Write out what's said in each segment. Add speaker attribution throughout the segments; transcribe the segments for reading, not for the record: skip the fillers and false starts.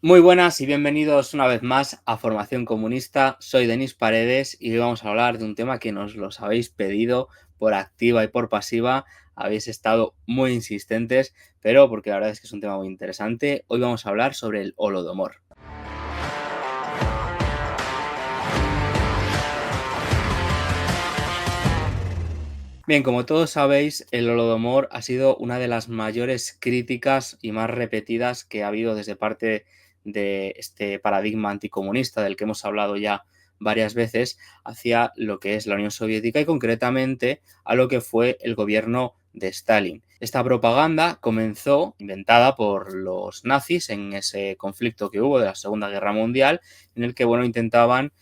Speaker 1: Muy buenas y bienvenidos una vez más a Formación Comunista. Soy Denis Paredes y hoy vamos a hablar de un tema que nos los habéis pedido por activa y por pasiva. Habéis estado muy insistentes, pero porque la verdad es que es un tema muy interesante. Hoy vamos a hablar sobre el Holodomor. Bien, como todos sabéis, el Holodomor ha sido una de las mayores críticas y más repetidas que ha habido desde parte de este paradigma anticomunista del que hemos hablado ya varias veces hacia lo que es la Unión Soviética y concretamente a lo que fue el gobierno de Stalin. Esta propaganda comenzó inventada por los nazis en ese conflicto que hubo de la Segunda Guerra Mundial, en el que intentaban,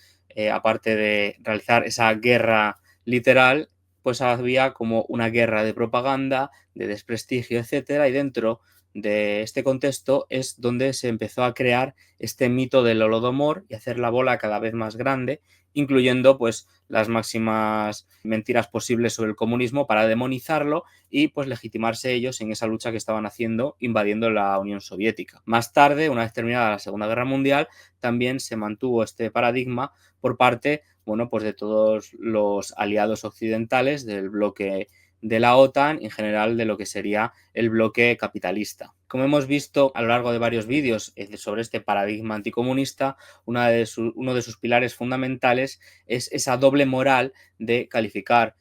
Speaker 1: aparte de realizar esa guerra literal, pues había como una guerra de propaganda, de desprestigio, etcétera, y dentro de este contexto es donde se empezó a crear este mito del Holodomor y hacer la bola cada vez más grande, incluyendo pues las máximas mentiras posibles sobre el comunismo para demonizarlo y pues legitimarse ellos en esa lucha que estaban haciendo invadiendo la Unión Soviética. Más tarde, una vez terminada la Segunda Guerra Mundial, también se mantuvo este paradigma por parte pues de todos los aliados occidentales del bloque de la OTAN, en general de lo que sería el bloque capitalista. Como hemos visto a lo largo de varios vídeos sobre este paradigma anticomunista, uno de sus pilares fundamentales es esa doble moral de calificar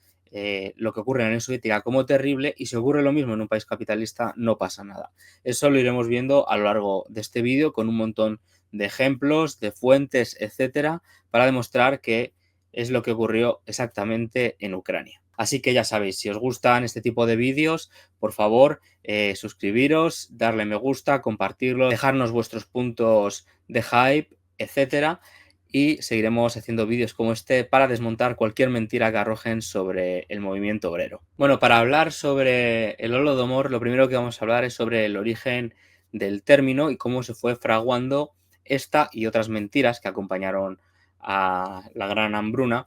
Speaker 1: lo que ocurre en la Unión Soviética como terrible y si ocurre lo mismo en un país capitalista no pasa nada. Eso lo iremos viendo a lo largo de este vídeo con un montón de ejemplos, de fuentes, etcétera, para demostrar que es lo que ocurrió exactamente en Ucrania. Así que ya sabéis, si os gustan este tipo de vídeos, por favor, suscribiros, darle me gusta, compartirlo, dejarnos vuestros puntos de hype, etcétera, y seguiremos haciendo vídeos como este para desmontar cualquier mentira que arrojen sobre el movimiento obrero. Bueno, para hablar sobre el Holodomor, lo primero que vamos a hablar es sobre el origen del término y cómo se fue fraguando esta y otras mentiras que acompañaron a la gran hambruna.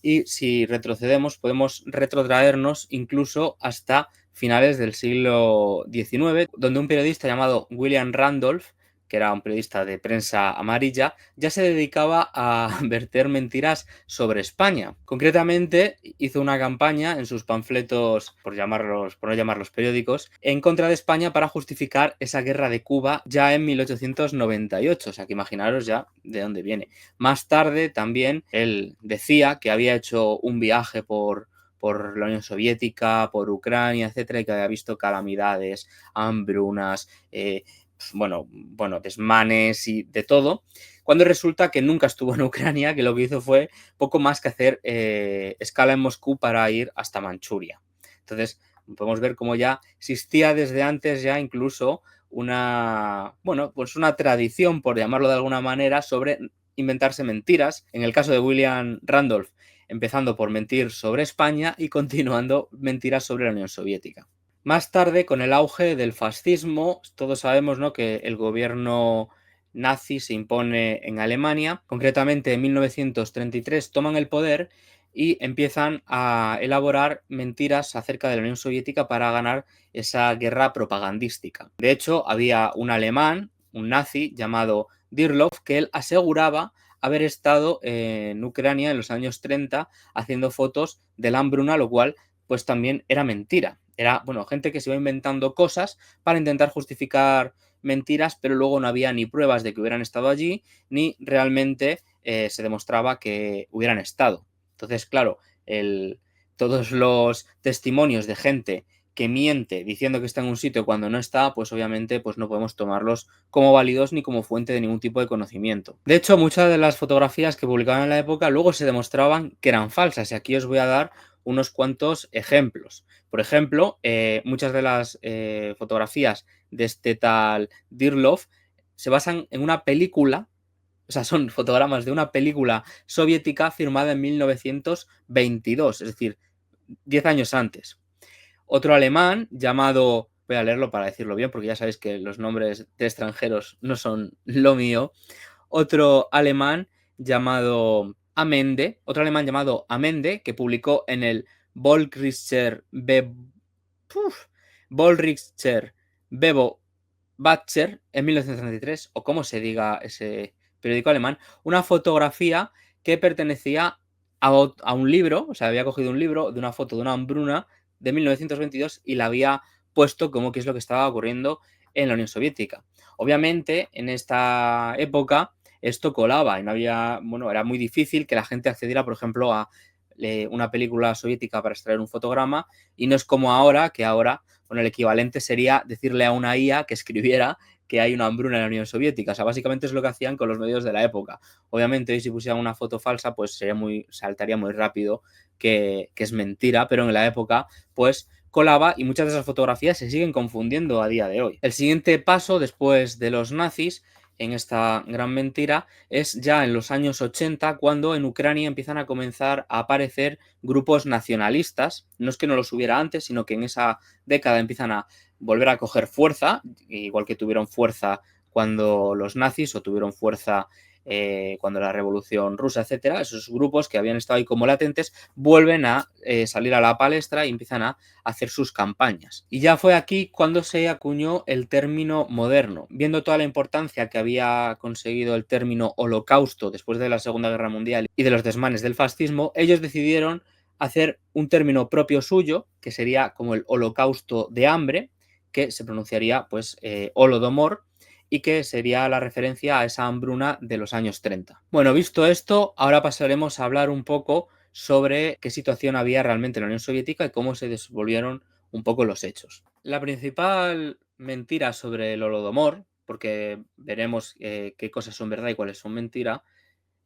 Speaker 1: Y si retrocedemos, podemos retrotraernos incluso hasta finales del siglo XIX, donde un periodista llamado William Randolph, que era un periodista de prensa amarilla, ya se dedicaba a verter mentiras sobre España. Concretamente, hizo una campaña en sus panfletos, por no llamarlos periódicos, en contra de España para justificar esa guerra de Cuba ya en 1898. O sea que imaginaros ya de dónde viene. Más tarde también él decía que había hecho un viaje por la Unión Soviética, por Ucrania, etcétera, y que había visto calamidades, hambrunas, desmanes y de todo, cuando resulta que nunca estuvo en Ucrania, que lo que hizo fue poco más que hacer escala en Moscú para ir hasta Manchuria. Entonces, podemos ver cómo ya existía desde antes ya incluso una tradición, por llamarlo de alguna manera, sobre inventarse mentiras. En el caso de William Randolph, empezando por mentir sobre España y continuando mentiras sobre la Unión Soviética. Más tarde, con el auge del fascismo, todos sabemos, ¿no?, que el gobierno nazi se impone en Alemania. Concretamente, en 1933 toman el poder y empiezan a elaborar mentiras acerca de la Unión Soviética para ganar esa guerra propagandística. De hecho, había un alemán, un nazi llamado Dirlov, que él aseguraba haber estado en Ucrania en los años 30 haciendo fotos de la hambruna, lo cual pues también era mentira. Era, gente que se iba inventando cosas para intentar justificar mentiras, pero luego no había ni pruebas de que hubieran estado allí, ni realmente se demostraba que hubieran estado. Entonces, claro, todos los testimonios de gente que miente diciendo que está en un sitio cuando no está, pues obviamente pues no podemos tomarlos como válidos ni como fuente de ningún tipo de conocimiento. De hecho, muchas de las fotografías que publicaban en la época luego se demostraban que eran falsas y aquí os voy a dar unos cuantos ejemplos. Por ejemplo, muchas de las fotografías de este tal Dirlov se basan en una película, o sea, son fotogramas de una película soviética firmada en 1922, es decir, 10 años antes. Otro alemán llamado, voy a leerlo para decirlo bien, porque ya sabéis que los nombres de extranjeros no son lo mío. Otro alemán llamado Amende, que publicó en el Volksrischer Bebo Butcher en 1933, o como se diga ese periódico alemán, una fotografía que pertenecía a un libro, o sea, había cogido un libro de una foto de una hambruna de 1922 y la había puesto como qué es lo que estaba ocurriendo en la Unión Soviética. Obviamente, en esta época esto colaba y no había, bueno, era muy difícil que la gente accediera, por ejemplo, a una película soviética para extraer un fotograma, y no es como ahora, que ahora, bueno, el equivalente sería decirle a una IA que escribiera que hay una hambruna en la Unión Soviética. O sea, básicamente es lo que hacían con los medios de la época. Obviamente, hoy si pusieran una foto falsa, pues saltaría muy rápido que es mentira, pero en la época, pues colaba, y muchas de esas fotografías se siguen confundiendo a día de hoy. El siguiente paso después de los nazis en esta gran mentira es ya en los años 80, cuando en Ucrania empiezan a comenzar a aparecer grupos nacionalistas. No es que no los hubiera antes, sino que en esa década empiezan a volver a coger fuerza, igual que tuvieron fuerza cuando los nazis, o tuvieron fuerza cuando la Revolución Rusa, etcétera. Esos grupos que habían estado ahí como latentes vuelven a salir a la palestra y empiezan a hacer sus campañas. Y ya fue aquí cuando se acuñó el término moderno. Viendo toda la importancia que había conseguido el término holocausto después de la Segunda Guerra Mundial y de los desmanes del fascismo, ellos decidieron hacer un término propio suyo, que sería como el holocausto de hambre, que se pronunciaría pues Holodomor, y que sería la referencia a esa hambruna de los años 30. Bueno, visto esto, ahora pasaremos a hablar un poco sobre qué situación había realmente en la Unión Soviética y cómo se desenvolvieron un poco los hechos. La principal mentira sobre el Holodomor, porque veremos qué cosas son verdad y cuáles son mentira,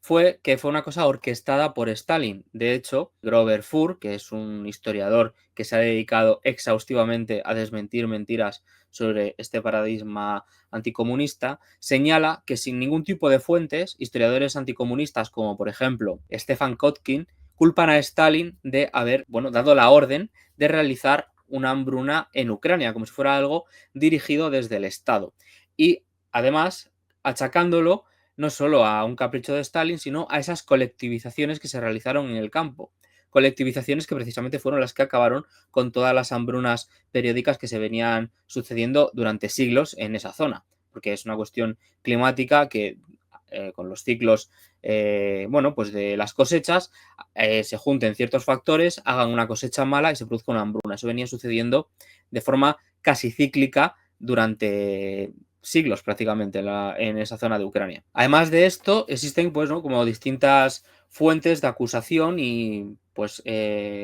Speaker 1: fue que fue una cosa orquestada por Stalin. De hecho, Grover Furr, que es un historiador que se ha dedicado exhaustivamente a desmentir mentiras sobre este paradigma anticomunista, señala que sin ningún tipo de fuentes, historiadores anticomunistas como por ejemplo Stefan Kotkin culpan a Stalin de haber, bueno, dado la orden de realizar una hambruna en Ucrania, como si fuera algo dirigido desde el Estado. Y además, achacándolo no solo a un capricho de Stalin, sino a esas colectivizaciones que se realizaron en el campo. Colectivizaciones que precisamente fueron las que acabaron con todas las hambrunas periódicas que se venían sucediendo durante siglos en esa zona, porque es una cuestión climática que con los ciclos bueno, pues de las cosechas se junten ciertos factores, hagan una cosecha mala y se produzca una hambruna. Eso venía sucediendo de forma casi cíclica durante siglos prácticamente en esa zona de Ucrania. Además de esto, existen pues, ¿no?, como distintas fuentes de acusación y pues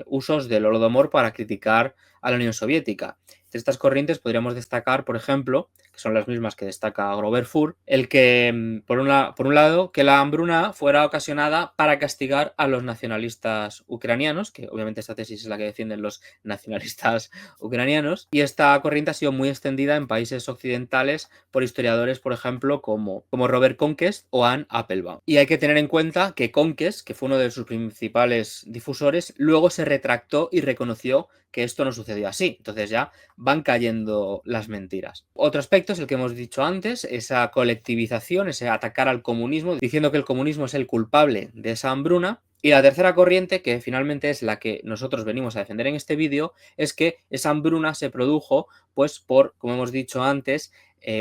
Speaker 1: usos del Holodomor para criticar a la Unión Soviética. De estas corrientes podríamos destacar, por ejemplo, que son las mismas que destaca Grover Furr, el que, por un lado, que la hambruna fuera ocasionada para castigar a los nacionalistas ucranianos, que obviamente esta tesis es la que defienden los nacionalistas ucranianos, y esta corriente ha sido muy extendida en países occidentales por historiadores, por ejemplo, como Robert Conquest o Anne Applebaum. Y hay que tener en cuenta que Conquest, que fue uno de sus principales difusores, luego se retractó y reconoció que esto no sucedió así. Entonces ya van cayendo las mentiras. Otro aspecto es el que hemos dicho antes, esa colectivización, ese atacar al comunismo, diciendo que el comunismo es el culpable de esa hambruna. Y la tercera corriente, que finalmente es la que nosotros venimos a defender en este vídeo, es que esa hambruna se produjo pues por, como hemos dicho antes,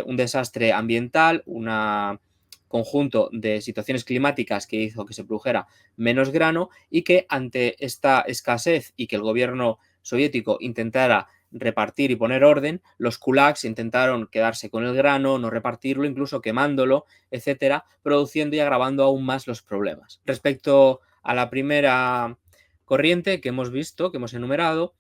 Speaker 1: un desastre ambiental, un conjunto de situaciones climáticas que hizo que se produjera menos grano, y que ante esta escasez y que el gobierno soviético intentara repartir y poner orden, los kulaks intentaron quedarse con el grano, no repartirlo, incluso quemándolo, etcétera, produciendo y agravando aún más los problemas. Respecto a la primera corriente que hemos visto, que hemos enumerado,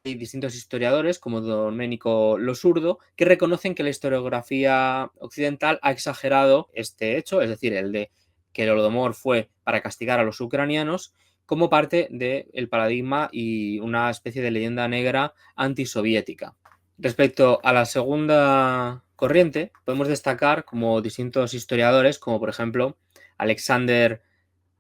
Speaker 1: hay distintos historiadores, como Domenico Losurdo, que reconocen que la historiografía occidental ha exagerado este hecho, es decir, el de que el Holodomor fue para castigar a los ucranianos, como parte del paradigma y una especie de leyenda negra antisoviética. Respecto a la segunda corriente, podemos destacar como distintos historiadores, como por ejemplo Alexander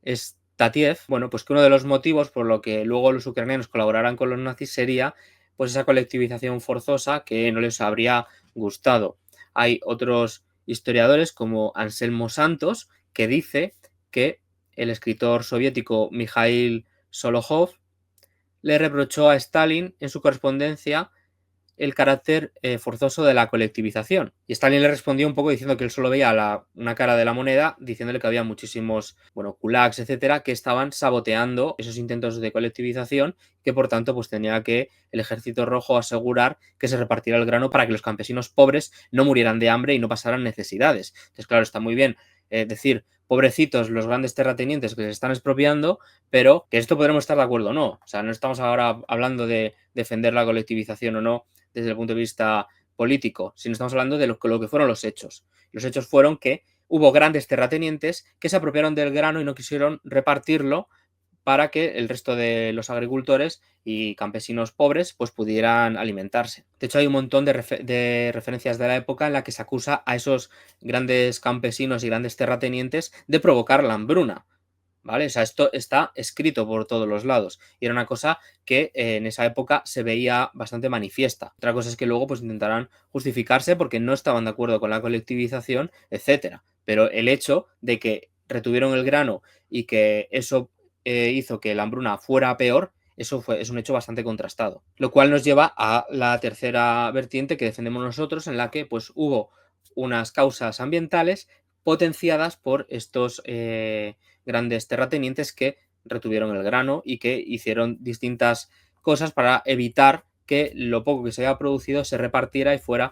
Speaker 1: Statiev, bueno, pues que uno de los motivos por lo que luego los ucranianos colaboraran con los nazis sería pues esa colectivización forzosa que no les habría gustado. Hay otros historiadores como Anselmo Santos, que dice que el escritor soviético Mikhail Solokhov le reprochó a Stalin en su correspondencia el carácter forzoso de la colectivización. Y Stalin le respondió un poco diciendo que él solo veía una cara de la moneda, diciéndole que había muchísimos, bueno, kulaks, etcétera, que estaban saboteando esos intentos de colectivización, que por tanto pues tenía que el Ejército Rojo asegurar que se repartiera el grano para que los campesinos pobres no murieran de hambre y no pasaran necesidades. Entonces, claro, está muy bien decir, pobrecitos los grandes terratenientes que se están expropiando, pero que esto podremos estar de acuerdo o no. O sea, no estamos ahora hablando de defender la colectivización o no desde el punto de vista político, sino estamos hablando de lo que fueron los hechos. Los hechos fueron que hubo grandes terratenientes que se apropiaron del grano y no quisieron repartirlo para que el resto de los agricultores y campesinos pobres pues pudieran alimentarse. De hecho, hay un montón de referencias de la época en la que se acusa a esos grandes campesinos y grandes terratenientes de provocar la hambruna. ¿Vale? O sea, esto está escrito por todos los lados y era una cosa que en esa época se veía bastante manifiesta. Otra cosa es que luego pues intentarán justificarse porque no estaban de acuerdo con la colectivización, etcétera. Pero el hecho de que retuvieron el grano y que eso hizo que la hambruna fuera peor, es un hecho bastante contrastado. Lo cual nos lleva a la tercera vertiente que defendemos nosotros, en la que pues hubo unas causas ambientales potenciadas por estos grandes terratenientes que retuvieron el grano y que hicieron distintas cosas para evitar que lo poco que se había producido se repartiera y fuera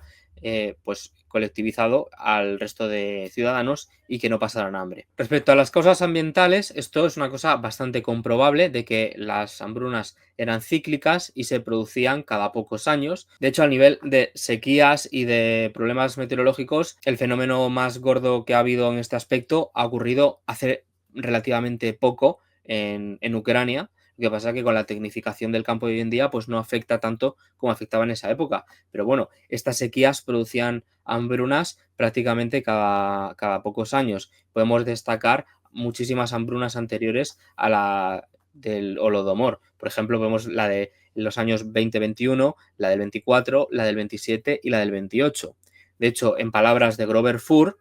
Speaker 1: pues colectivizado al resto de ciudadanos y que no pasaran hambre. Respecto a las causas ambientales, esto es una cosa bastante comprobable de que las hambrunas eran cíclicas y se producían cada pocos años. De hecho, a nivel de sequías y de problemas meteorológicos, el fenómeno más gordo que ha habido en este aspecto ha ocurrido hace relativamente poco en Ucrania. Lo que pasa es que con la tecnificación del campo de hoy en día pues no afecta tanto como afectaba en esa época. Pero bueno, estas sequías producían hambrunas prácticamente cada pocos años. Podemos destacar muchísimas hambrunas anteriores a la del Holodomor. Por ejemplo, vemos la de los años 2021, la del 24, la del 27 y la del 28. De hecho, en palabras de Grover Furr,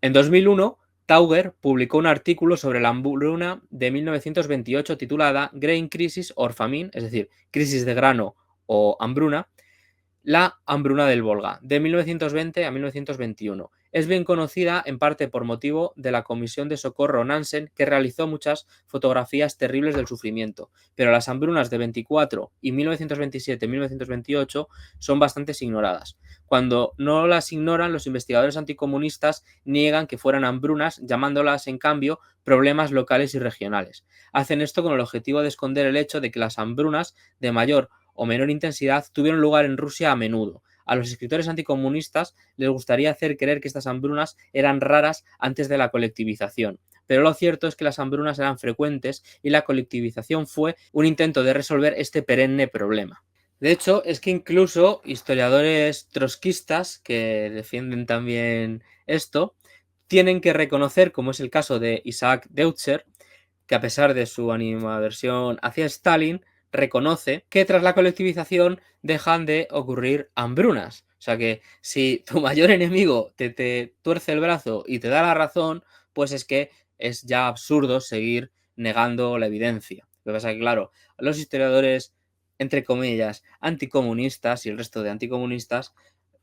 Speaker 1: en 2001 Tauger publicó un artículo sobre la hambruna de 1928 titulada Grain Crisis or Famine, es decir, crisis de grano o hambruna, la hambruna del Volga, de 1920 a 1921. Es bien conocida en parte por motivo de la Comisión de Socorro Nansen, que realizó muchas fotografías terribles del sufrimiento, pero las hambrunas de 24 y 1927-1928 son bastante ignoradas. Cuando no las ignoran, los investigadores anticomunistas niegan que fueran hambrunas, llamándolas, en cambio, problemas locales y regionales. Hacen esto con el objetivo de esconder el hecho de que las hambrunas de mayor o menor intensidad tuvieron lugar en Rusia a menudo. A los escritores anticomunistas les gustaría hacer creer que estas hambrunas eran raras antes de la colectivización, pero lo cierto es que las hambrunas eran frecuentes y la colectivización fue un intento de resolver este perenne problema. De hecho, es que incluso historiadores trotskistas que defienden también esto tienen que reconocer, como es el caso de Isaac Deutscher, que a pesar de su animadversión hacia Stalin, reconoce que tras la colectivización dejan de ocurrir hambrunas. O sea que si tu mayor enemigo te tuerce el brazo y te da la razón, pues es que es ya absurdo seguir negando la evidencia. Lo que pasa es que, claro, los historiadores, entre comillas, anticomunistas y el resto de anticomunistas,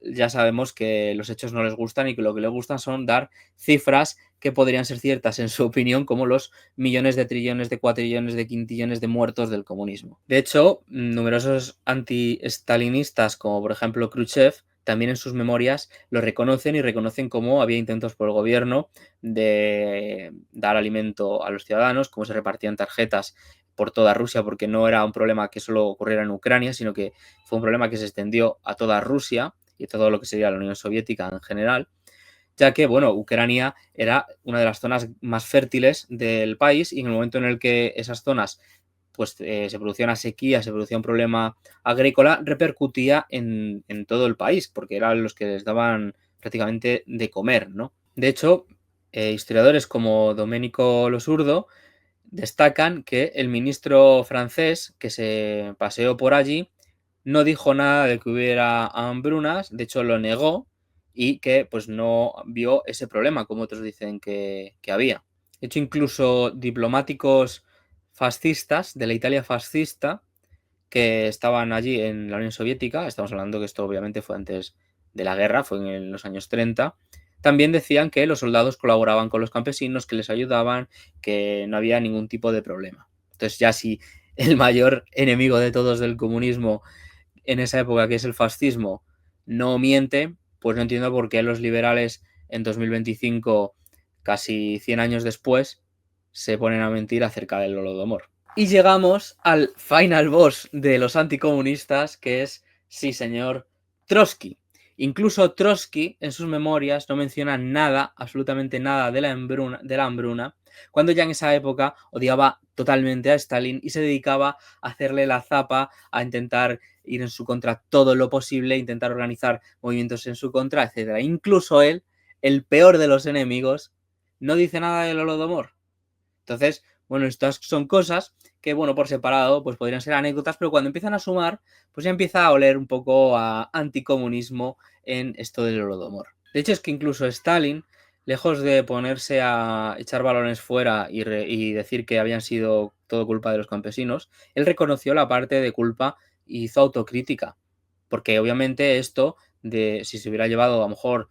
Speaker 1: ya sabemos que los hechos no les gustan y que lo que les gustan son dar cifras que podrían ser ciertas en su opinión, como los millones de trillones, de cuatrillones, de quintillones de muertos del comunismo. De hecho, numerosos anti-stalinistas, como por ejemplo Khrushchev, también en sus memorias lo reconocen y reconocen cómo había intentos por el gobierno de dar alimento a los ciudadanos, cómo se repartían tarjetas por toda Rusia, porque no era un problema que solo ocurriera en Ucrania, sino que fue un problema que se extendió a toda Rusia y todo lo que sería la Unión Soviética en general, ya que, bueno, Ucrania era una de las zonas más fértiles del país y en el momento en el que esas zonas pues se producía una sequía, se producía un problema agrícola, repercutía en todo el país, porque eran los que les daban prácticamente de comer, ¿no? De hecho, historiadores como Domenico Losurdo destacan que el ministro francés que se paseó por allí no dijo nada de que hubiera hambrunas, de hecho lo negó y que pues no vio ese problema como otros dicen que había. De hecho, incluso diplomáticos fascistas de la Italia fascista que estaban allí en la Unión Soviética, estamos hablando que esto obviamente fue antes de la guerra, fue en los años 30, también decían que los soldados colaboraban con los campesinos, que les ayudaban, que no había ningún tipo de problema. Entonces ya si el mayor enemigo de todos del comunismo en esa época, que es el fascismo, no miente, pues no entiendo por qué los liberales en 2025, casi 100 años después, se ponen a mentir acerca del Holodomor. Y llegamos al final boss de los anticomunistas, que es, sí señor, Trotsky. Incluso Trotsky en sus memorias no menciona nada, absolutamente nada de la hambruna, cuando ya en esa época odiaba totalmente a Stalin y se dedicaba a hacerle la zapa, a intentar ir en su contra todo lo posible, intentar organizar movimientos en su contra, etc. Incluso él, el peor de los enemigos, no dice nada del Holodomor. Entonces, bueno, estas son cosas que, bueno, por separado, pues podrían ser anécdotas, pero cuando empiezan a sumar, pues ya empieza a oler un poco a anticomunismo en esto del Holodomor. De hecho, es que incluso Stalin, lejos de ponerse a echar balones fuera y decir que habían sido todo culpa de los campesinos, él reconoció la parte de culpa y hizo autocrítica. Porque obviamente esto, si se hubiera llevado a lo mejor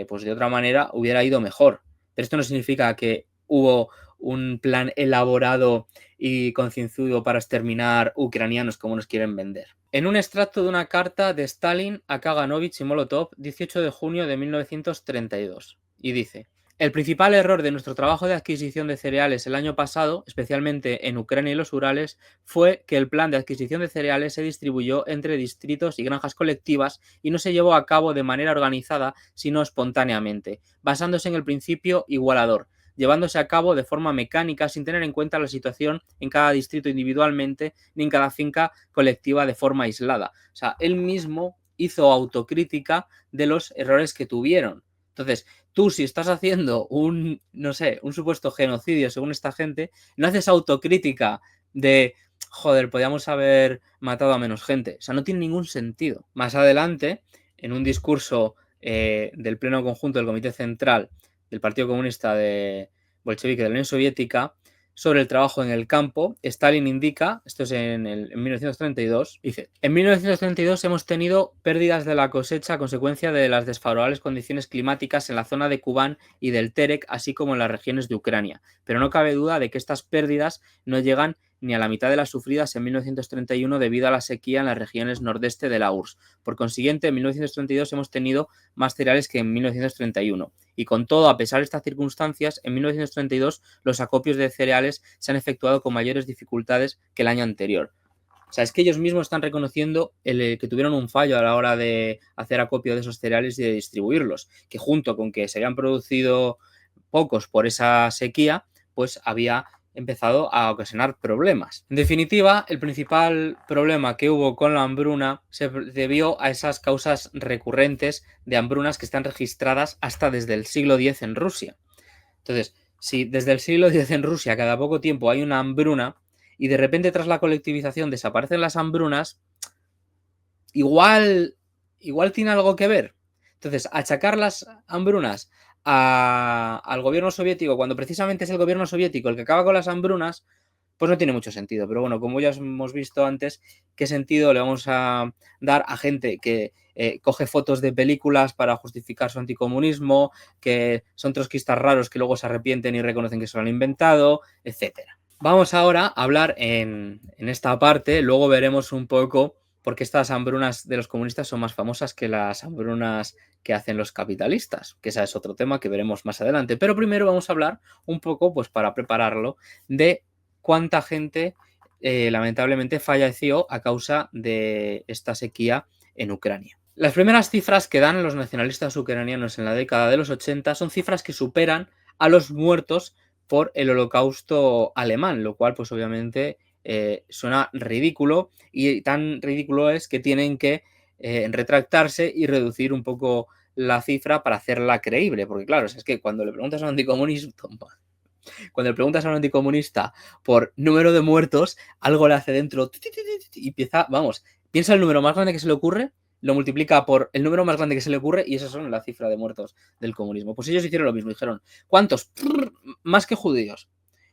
Speaker 1: pues de otra manera, hubiera ido mejor. Pero esto no significa que hubo un plan elaborado y concienzudo para exterminar ucranianos como nos quieren vender. En un extracto de una carta de Stalin a Kaganovich y Molotov, 18 de junio de 1932, y dice: el principal error de nuestro trabajo de adquisición de cereales el año pasado, especialmente en Ucrania y los Urales, fue que el plan de adquisición de cereales se distribuyó entre distritos y granjas colectivas y no se llevó a cabo de manera organizada, sino espontáneamente, basándose en el principio igualador, llevándose a cabo de forma mecánica sin tener en cuenta la situación en cada distrito individualmente ni en cada finca colectiva de forma aislada. O sea, él mismo hizo autocrítica de los errores que tuvieron. Entonces, tú si estás haciendo un, no sé, un supuesto genocidio según esta gente, no haces autocrítica de, joder, podíamos haber matado a menos gente. O sea, no tiene ningún sentido. Más adelante, en un discurso del Pleno Conjunto del Comité Central del Partido Comunista de Bolchevique de la Unión Soviética, sobre el trabajo en el campo, Stalin indica, esto es en 1932, dice: en 1932 hemos tenido pérdidas de la cosecha a consecuencia de las desfavorables condiciones climáticas en la zona de Kubán y del Terek, así como en las regiones de Ucrania, pero no cabe duda de que estas pérdidas no llegan ni a la mitad de las sufridas en 1931 debido a la sequía en las regiones nordeste de la URSS. Por consiguiente, en 1932 hemos tenido más cereales que en 1931. Y con todo, a pesar de estas circunstancias, en 1932 los acopios de cereales se han efectuado con mayores dificultades que el año anterior. O sea, es que ellos mismos están reconociendo que tuvieron un fallo a la hora de hacer acopio de esos cereales y de distribuirlos, que junto con que se habían producido pocos por esa sequía, pues había empezado a ocasionar problemas. En definitiva, el principal problema que hubo con la hambruna se debió a esas causas recurrentes de hambrunas que están registradas hasta desde el siglo X en Rusia. Entonces, si desde el siglo X en Rusia cada poco tiempo hay una hambruna y de repente tras la colectivización desaparecen las hambrunas, igual tiene algo que ver. Entonces, achacar las hambrunas al gobierno soviético, cuando precisamente es el gobierno soviético el que acaba con las hambrunas, pues no tiene mucho sentido. Pero bueno, como ya hemos visto antes, ¿qué sentido le vamos a dar a gente que coge fotos de películas para justificar su anticomunismo, que son trotskistas raros que luego se arrepienten y reconocen que se lo han inventado, etcétera? Vamos ahora a hablar en esta parte, luego veremos un poco por qué estas hambrunas de los comunistas son más famosas que las hambrunas que hacen los capitalistas, que ese es otro tema que veremos más adelante. Pero primero vamos a hablar un poco, pues para prepararlo, de cuánta gente lamentablemente falleció a causa de esta sequía en Ucrania. Las primeras cifras que dan los nacionalistas ucranianos en la década de los 80 son cifras que superan a los muertos por el holocausto alemán, lo cual pues obviamente suena ridículo, y tan ridículo es que tienen que retractarse y reducir un poco la cifra para hacerla creíble, porque claro, es que cuando le preguntas a un anticomunista por número de muertos, algo le hace dentro y empieza, vamos, piensa el número más grande que se le ocurre, lo multiplica por el número más grande que se le ocurre y esas son la cifra de muertos del comunismo. Pues ellos hicieron lo mismo, dijeron: ¿cuántos? Más que judíos.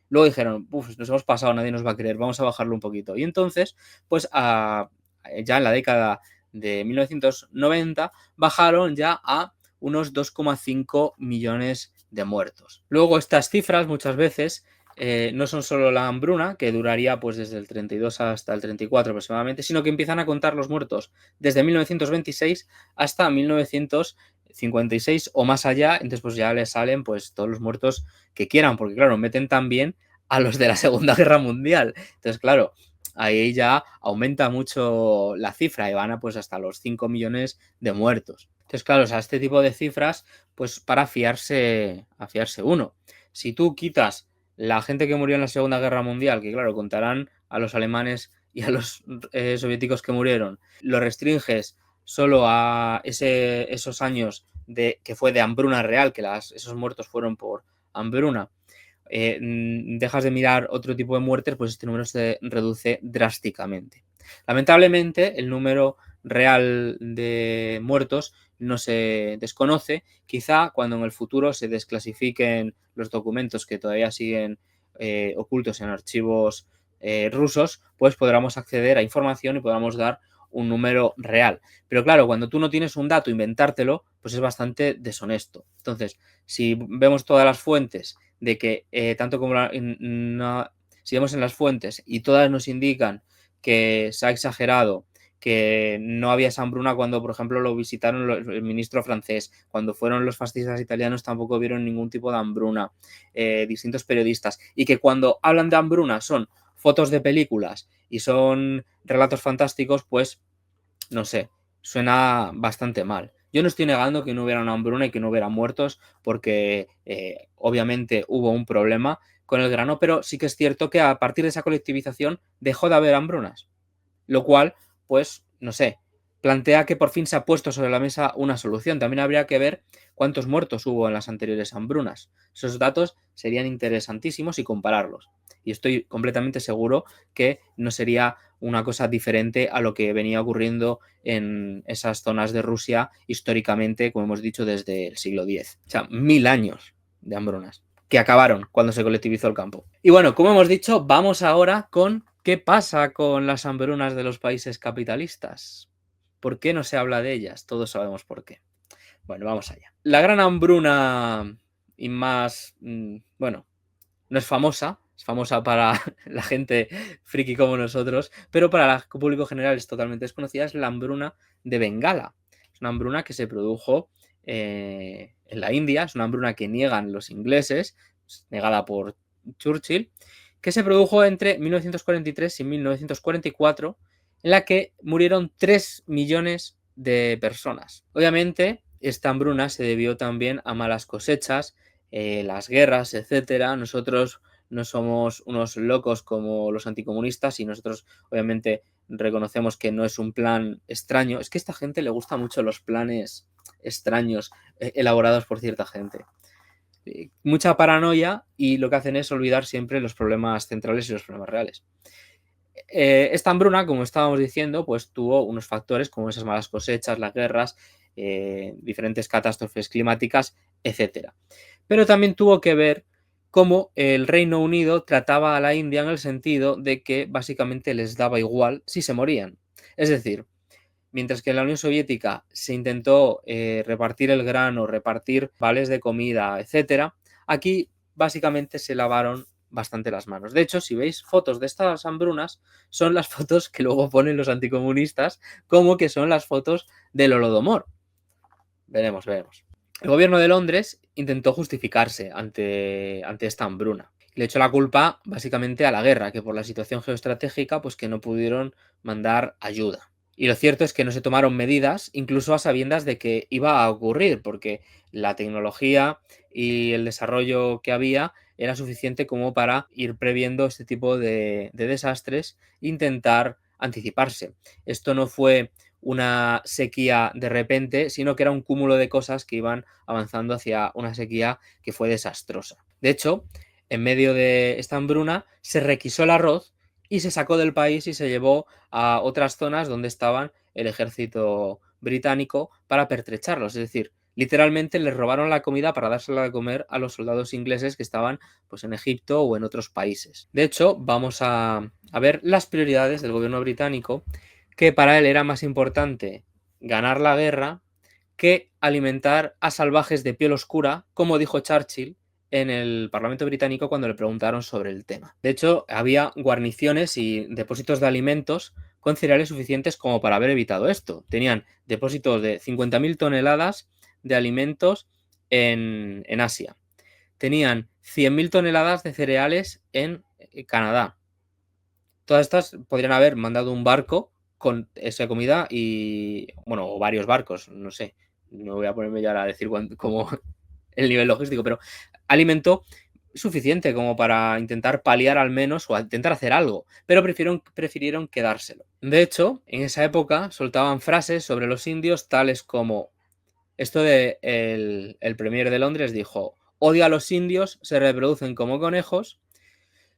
Speaker 1: Luego dijeron, uff, nos hemos pasado, nadie nos va a creer, vamos a bajarlo un poquito. Y entonces, pues ya en la década de 1990 bajaron ya a unos 2,5 millones de muertos. Luego estas cifras muchas veces no son solo la hambruna, que duraría pues desde el 32 hasta el 34 aproximadamente, sino que empiezan a contar los muertos desde 1926 hasta 1956 o más allá, entonces pues ya les salen pues todos los muertos que quieran, porque claro, meten también a los de la Segunda Guerra Mundial. Entonces, claro, ahí ya aumenta mucho la cifra y van a pues hasta los 5 millones de muertos. Entonces, claro, o sea, este tipo de cifras, pues para fiarse uno. Si tú quitas la gente que murió en la Segunda Guerra Mundial, que claro, contarán a los alemanes y a los soviéticos que murieron, lo restringes solo a esos años que fue de hambruna real, que esos muertos fueron por hambruna, dejas de mirar otro tipo de muertes, pues este número se reduce drásticamente. Lamentablemente, el número real de muertos no se desconoce. Quizá cuando en el futuro se desclasifiquen los documentos que todavía siguen ocultos en archivos rusos, pues podremos acceder a información y podamos dar un número real. Pero claro, cuando tú no tienes un dato, inventártelo, pues es bastante deshonesto. Entonces, si vemos todas las fuentes de que tanto como si vemos en las fuentes y todas nos indican que se ha exagerado, que no había esa hambruna cuando, por ejemplo, lo visitaron el ministro francés, cuando fueron los fascistas italianos tampoco vieron ningún tipo de hambruna, distintos periodistas, y que cuando hablan de hambruna son fotos de películas y son relatos fantásticos, pues, no sé, suena bastante mal. Yo no estoy negando que no hubiera una hambruna y que no hubiera muertos, porque obviamente hubo un problema con el grano, pero sí que es cierto que a partir de esa colectivización dejó de haber hambrunas, lo cual, pues, no sé, plantea que por fin se ha puesto sobre la mesa una solución. También habría que ver cuántos muertos hubo en las anteriores hambrunas. Esos datos serían interesantísimos y compararlos. Y estoy completamente seguro que no sería una cosa diferente a lo que venía ocurriendo en esas zonas de Rusia históricamente, como hemos dicho, desde el siglo X. O sea, 1000 años de hambrunas que acabaron cuando se colectivizó el campo. Y bueno, como hemos dicho, vamos ahora con qué pasa con las hambrunas de los países capitalistas. ¿Por qué no se habla de ellas? Todos sabemos por qué. Bueno, vamos allá. La gran hambruna y más, bueno, no es famosa para la gente friki como nosotros, pero para el público general es totalmente desconocida, es la hambruna de Bengala. Es una hambruna que se produjo en la India, es una hambruna que niegan los ingleses, negada por Churchill, que se produjo entre 1943 y 1944, en la que murieron 3 millones de personas. Obviamente, esta hambruna se debió también a malas cosechas, las guerras, etcétera. Nosotros no somos unos locos como los anticomunistas y nosotros obviamente reconocemos que no es un plan extraño. Es que a esta gente le gustan mucho los planes extraños elaborados por cierta gente. Mucha paranoia y lo que hacen es olvidar siempre los problemas centrales y los problemas reales. Esta hambruna, como estábamos diciendo, pues tuvo unos factores como esas malas cosechas, las guerras, diferentes catástrofes climáticas, etcétera. Pero también tuvo que ver cómo el Reino Unido trataba a la India en el sentido de que básicamente les daba igual si se morían. Es decir, mientras que en la Unión Soviética se intentó repartir el grano, repartir vales de comida, etcétera, aquí básicamente se lavaron bastante las manos. De hecho, si veis fotos de estas hambrunas, son las fotos que luego ponen los anticomunistas como que son las fotos del Holodomor. Veremos. El gobierno de Londres intentó justificarse ante esta hambruna. Le echó la culpa básicamente a la guerra, que por la situación geoestratégica, pues que no pudieron mandar ayuda. Y lo cierto es que no se tomaron medidas, incluso a sabiendas de que iba a ocurrir, porque la tecnología y el desarrollo que había era suficiente como para ir previendo este tipo de desastres e intentar anticiparse. Esto no fue una sequía de repente, sino que era un cúmulo de cosas que iban avanzando hacia una sequía que fue desastrosa. De hecho, en medio de esta hambruna se requisó el arroz y se sacó del país y se llevó a otras zonas donde estaban el ejército británico para pertrecharlos. Es decir, Literalmente les robaron la comida para dársela de comer a los soldados ingleses que estaban pues, en Egipto o en otros países. De hecho, vamos a ver las prioridades del gobierno británico, que para él era más importante ganar la guerra que alimentar a salvajes de piel oscura, como dijo Churchill en el Parlamento británico cuando le preguntaron sobre el tema. De hecho, había guarniciones y depósitos de alimentos con cereales suficientes como para haber evitado esto. Tenían depósitos de 50.000 toneladas de alimentos en Asia. Tenían 100.000 toneladas de cereales en Canadá. Todas estas podrían haber mandado un barco con esa comida y, bueno, o varios barcos, no sé. No voy a ponerme ya a decir cómo el nivel logístico, pero alimento suficiente como para intentar paliar al menos o intentar hacer algo, pero prefirieron quedárselo. De hecho, en esa época soltaban frases sobre los indios tales como esto de el premier de Londres dijo: odio a los indios, se reproducen como conejos.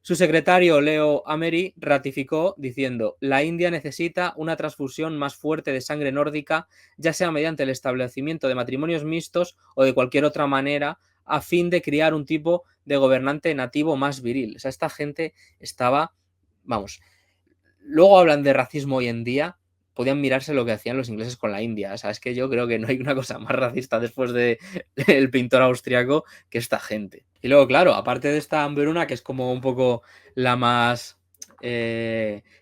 Speaker 1: Su secretario Leo Amery ratificó diciendo: la India necesita una transfusión más fuerte de sangre nórdica, ya sea mediante el establecimiento de matrimonios mixtos o de cualquier otra manera, a fin de criar un tipo de gobernante nativo más viril. O sea, esta gente estaba, vamos, luego hablan de racismo hoy en día, podían mirarse lo que hacían los ingleses con la India. O sea, es que yo creo que no hay una cosa más racista después de el pintor austriaco que esta gente. Y luego, claro, aparte de esta hambruna, que es como un poco la más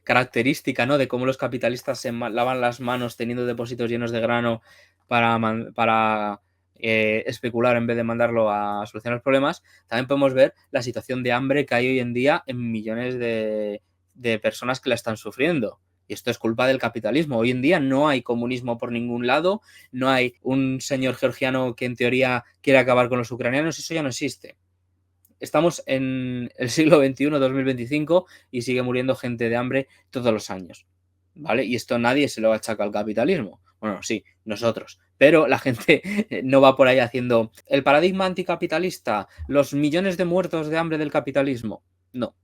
Speaker 1: característica, ¿no? De cómo los capitalistas se lavan las manos teniendo depósitos llenos de grano para especular en vez de mandarlo a solucionar los problemas, también podemos ver la situación de hambre que hay hoy en día en millones de personas que la están sufriendo. Y esto es culpa del capitalismo. Hoy en día no hay comunismo por ningún lado, no hay un señor georgiano que en teoría quiere acabar con los ucranianos, eso ya no existe. Estamos en el siglo XXI, 2025, y sigue muriendo gente de hambre todos los años, ¿vale? Y esto nadie se lo achaca al capitalismo. Bueno, sí, nosotros. Pero la gente no va por ahí haciendo el paradigma anticapitalista, los millones de muertos de hambre del capitalismo. No,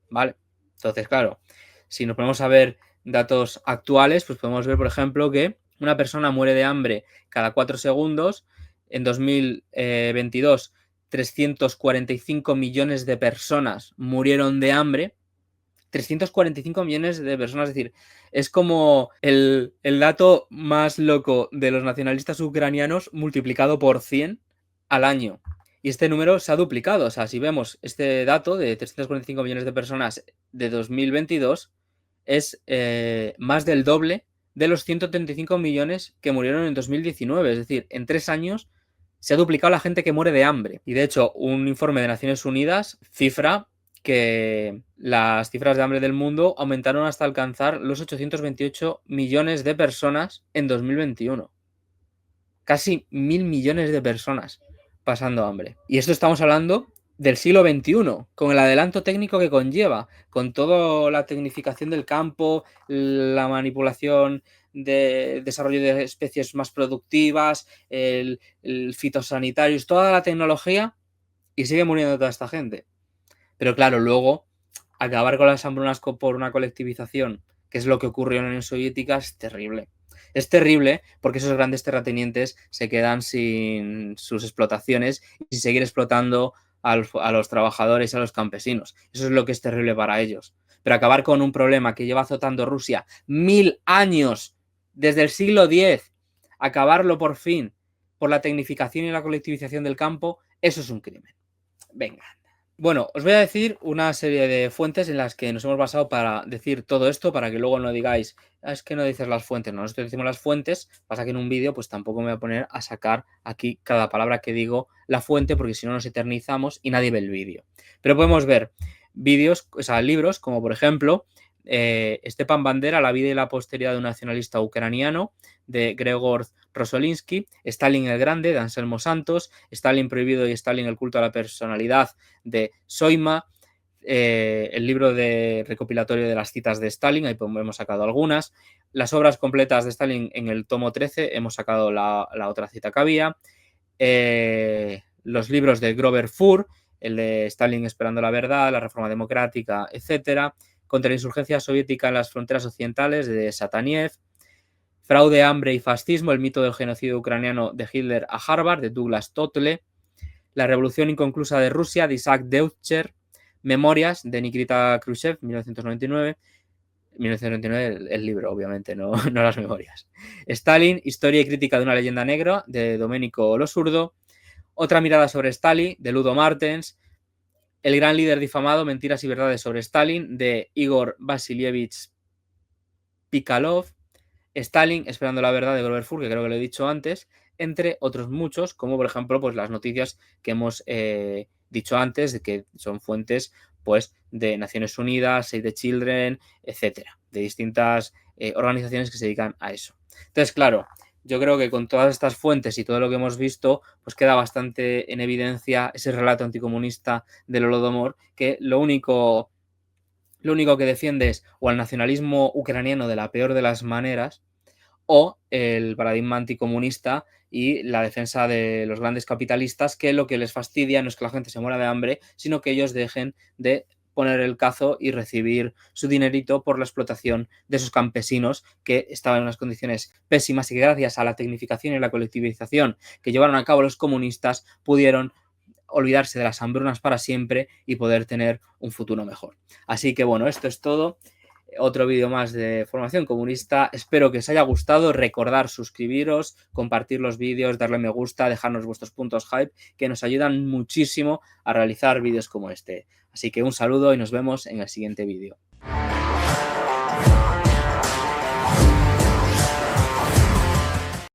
Speaker 1: ¿vale? Entonces, claro, si nos ponemos a ver datos actuales, pues podemos ver, por ejemplo, que una persona muere de hambre cada 4 segundos. En 2022, 345 millones de personas murieron de hambre. 345 millones de personas, es decir, es como el dato más loco de los nacionalistas ucranianos multiplicado por 100 al año. Y este número se ha duplicado. O sea, si vemos este dato de 345 millones de personas de 2022, es más del doble de los 135 millones que murieron en 2019. Es decir, en 3 años se ha duplicado la gente que muere de hambre. Y de hecho, un informe de Naciones Unidas cifra que las cifras de hambre del mundo aumentaron hasta alcanzar los 828 millones de personas en 2021. Casi 1.000 millones de personas pasando hambre. Y esto estamos hablando del siglo XXI, con el adelanto técnico que conlleva, con toda la tecnificación del campo, la manipulación de desarrollo de especies más productivas, el fitosanitario, toda la tecnología, y sigue muriendo toda esta gente. Pero claro, luego acabar con las hambrunas por una colectivización, que es lo que ocurrió en la Unión Soviética, es terrible. Es terrible porque esos grandes terratenientes se quedan sin sus explotaciones y sin seguir explotando a los trabajadores y a los campesinos. Eso es lo que es terrible para ellos. Pero acabar con un problema que lleva azotando Rusia 1000 años, desde el siglo X, acabarlo por fin por la tecnificación y la colectivización del campo, eso es un crimen. Venga. Bueno, os voy a decir una serie de fuentes en las que nos hemos basado para decir todo esto, para que luego no digáis: es que no dices las fuentes. No, nosotros decimos las fuentes, pasa que en un vídeo pues tampoco me voy a poner a sacar aquí cada palabra que digo la fuente, porque si no nos eternizamos y nadie ve el vídeo. Pero podemos ver vídeos, o sea, libros, como por ejemplo Stepan Bandera, La vida y la posteridad de un nacionalista ucraniano, de Gregor Rosolinsky, Stalin el Grande, de Anselmo Santos, Stalin prohibido y Stalin el culto a la personalidad, de Soima, el libro de recopilatorio de las citas de Stalin, ahí hemos sacado algunas, las obras completas de Stalin en el tomo 13, hemos sacado la otra cita que había, los libros de Grover Furr, el de Stalin esperando la verdad, la reforma democrática, etcétera, contra la insurgencia soviética en las fronteras occidentales, de Sataniev, Fraude, hambre y fascismo, el mito del genocidio ucraniano de Hitler a Harvard, de Douglas Totle. La revolución inconclusa de Rusia, de Isaac Deutscher. Memorias, de Nikita Khrushchev, 1999. 1999 el libro, obviamente, no, no las memorias. Stalin, historia y crítica de una leyenda negra, de Domenico Losurdo. Otra mirada sobre Stalin, de Ludo Martens. El gran líder difamado, mentiras y verdades sobre Stalin, de Igor Vasilievich Pikalov. Stalin, esperando la verdad, de Grover Furr, que creo que lo he dicho antes, entre otros muchos, como por ejemplo pues las noticias que hemos dicho antes, de que son fuentes pues de Naciones Unidas, Save the Children, etcétera, de distintas organizaciones que se dedican a eso. Entonces, claro, yo creo que con todas estas fuentes y todo lo que hemos visto, pues queda bastante en evidencia ese relato anticomunista del Holodomor, que lo único que defiende es o al nacionalismo ucraniano de la peor de las maneras, o el paradigma anticomunista y la defensa de los grandes capitalistas, que lo que les fastidia no es que la gente se muera de hambre, sino que ellos dejen de poner el cazo y recibir su dinerito por la explotación de esos campesinos que estaban en unas condiciones pésimas y que gracias a la tecnificación y la colectivización que llevaron a cabo los comunistas pudieron olvidarse de las hambrunas para siempre y poder tener un futuro mejor. Así que bueno, esto es todo. Otro vídeo más de formación comunista. Espero que os haya gustado. Recordar suscribiros, compartir los vídeos, darle me gusta, dejarnos vuestros puntos hype, que nos ayudan muchísimo a realizar vídeos como este. Así que un saludo y nos vemos en el siguiente vídeo.